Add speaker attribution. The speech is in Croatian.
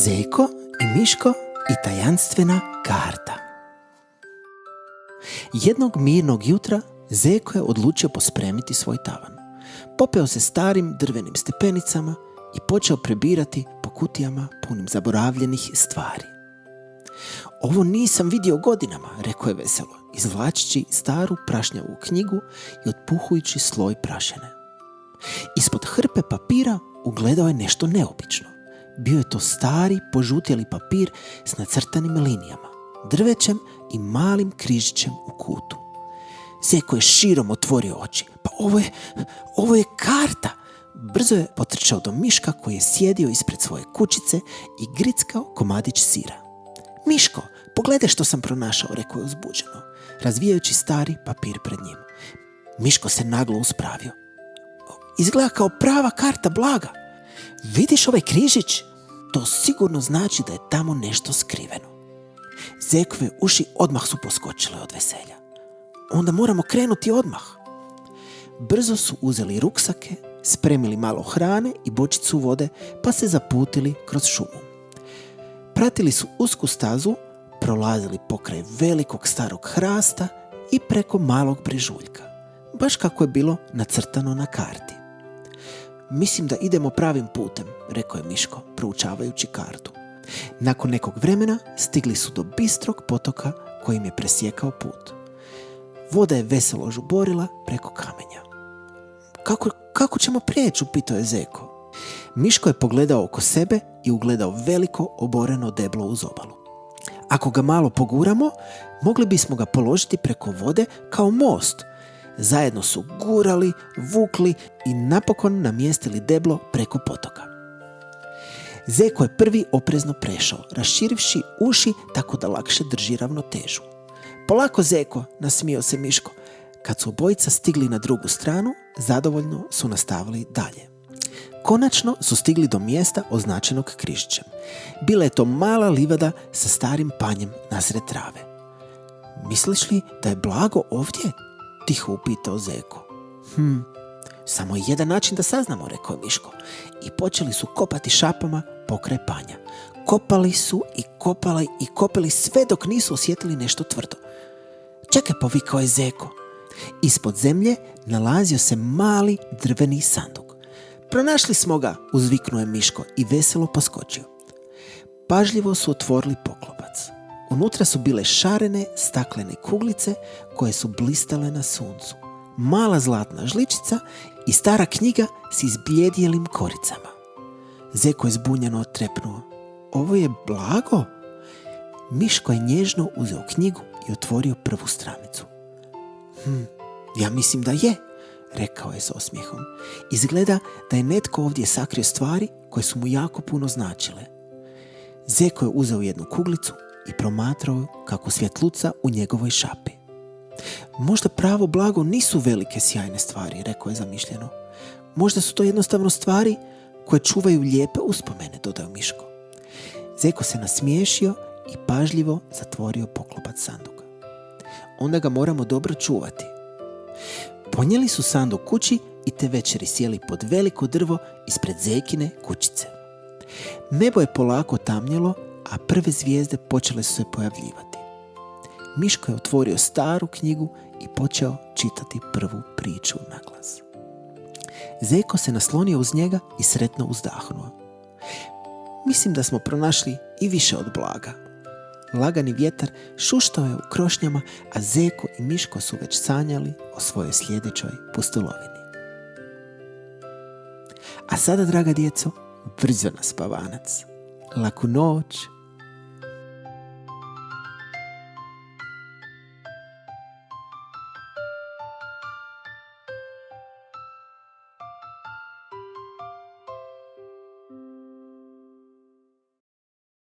Speaker 1: Zeko i Miško i tajanstvena karta. Jednog mirnog jutra Zeko je odlučio pospremiti svoj tavan. Popeo se starim drvenim stepenicama i počeo prebirati po kutijama punim zaboravljenih stvari. Ovo nisam vidio godinama, rekao je veselo, izvlačići staru prašnjavu knjigu i otpuhujući sloj prašine. Ispod hrpe papira ugledao je nešto neobično. Bio je to stari, požutjeli papir s nacrtanim linijama, drvećem i malim križićem u kutu. Zeko je širom otvorio oči. Pa ovo je karta! Brzo je potrčao do Miška koji je sjedio ispred svoje kućice i grickao komadić sira. Miško, pogledaj što sam pronašao, rekao je uzbuđeno, razvijajući stari papir pred njim. Miško se naglo uspravio. Izgleda kao prava karta blaga. Vidiš ovaj križić? To sigurno znači da je tamo nešto skriveno. Zekove uši odmah su poskočile od veselja. Onda moramo krenuti odmah. Brzo su uzeli ruksake, spremili malo hrane i bočicu vode, pa se zaputili kroz šumu. Pratili su usku stazu, prolazili pokraj velikog starog hrasta i preko malog brežuljka, baš kako je bilo nacrtano na karti. Mislim da idemo pravim putem, rekao je Miško, proučavajući kartu. Nakon nekog vremena stigli su do bistrog potoka kojim je presjekao put. Voda je veselo žuborila preko kamenja. Kako ćemo prijeći, upitao je Zeko. Miško je pogledao oko sebe i ugledao veliko oboreno deblo uz obalu. Ako ga malo poguramo, mogli bismo ga položiti preko vode kao most. Zajedno su gurali, vukli i napokon namjestili deblo preko potoka. Zeko je prvi oprezno prešao, raširivši uši tako da lakše drži ravnotežu. Polako, Zeko, nasmijao se Miško. Kad su obojica stigli na drugu stranu, zadovoljno su nastavili dalje. Konačno su stigli do mjesta označenog križićem. Bila je to mala livada sa starim panjem nasred trave. Misliš li da je blago ovdje? Tiho upitao Zeko. Samo je jedan način da saznamo, rekao je Miško. I počeli su kopati šapama pokraj panja. Kopali su i kopali sve dok nisu osjetili nešto tvrdo. Čekaj, povikao je Zeko. Ispod zemlje nalazio se mali drveni sanduk. Pronašli smo ga, uzviknuo je Miško i veselo poskočio. Pažljivo su otvorili poklopac. Unutra su bile šarene staklene kuglice koje su blistale na suncu, mala zlatna žličica i stara knjiga s izbljedjelim koricama. Zeko je zbunjeno otrepnuo. Ovo je blago? Miško je nježno uzeo knjigu i otvorio prvu stranicu. Ja mislim da je, rekao je s osmijehom. Izgleda da je netko ovdje sakrio stvari koje su mu jako puno značile. Zeko je uzeo jednu kuglicu i promatrao kako svjetluca u njegovoj šapi. Možda pravo blago nisu velike sjajne stvari, rekao je zamišljeno. Možda su to jednostavno stvari koje čuvaju lijepe uspomene, dodao Miško. Zeko se nasmiješio i pažljivo zatvorio poklopac sanduka. Onda ga moramo dobro čuvati. Ponijeli su sanduk kući i te večeri sjeli pod veliko drvo ispred Zekine kućice. Nebo je polako tamnjelo, a prve zvijezde počele su se pojavljivati. Miško je otvorio staru knjigu i počeo čitati prvu priču naglas. Zeko se naslonio uz njega i sretno uzdahnuo. Mislim da smo pronašli i više od blaga. Lagani vjetar šuštao je u krošnjama, a Zeko i Miško su već sanjali o svojoj sljedećoj pustolovini. A sada, draga djeco, brzo na spavanac. Laku noć.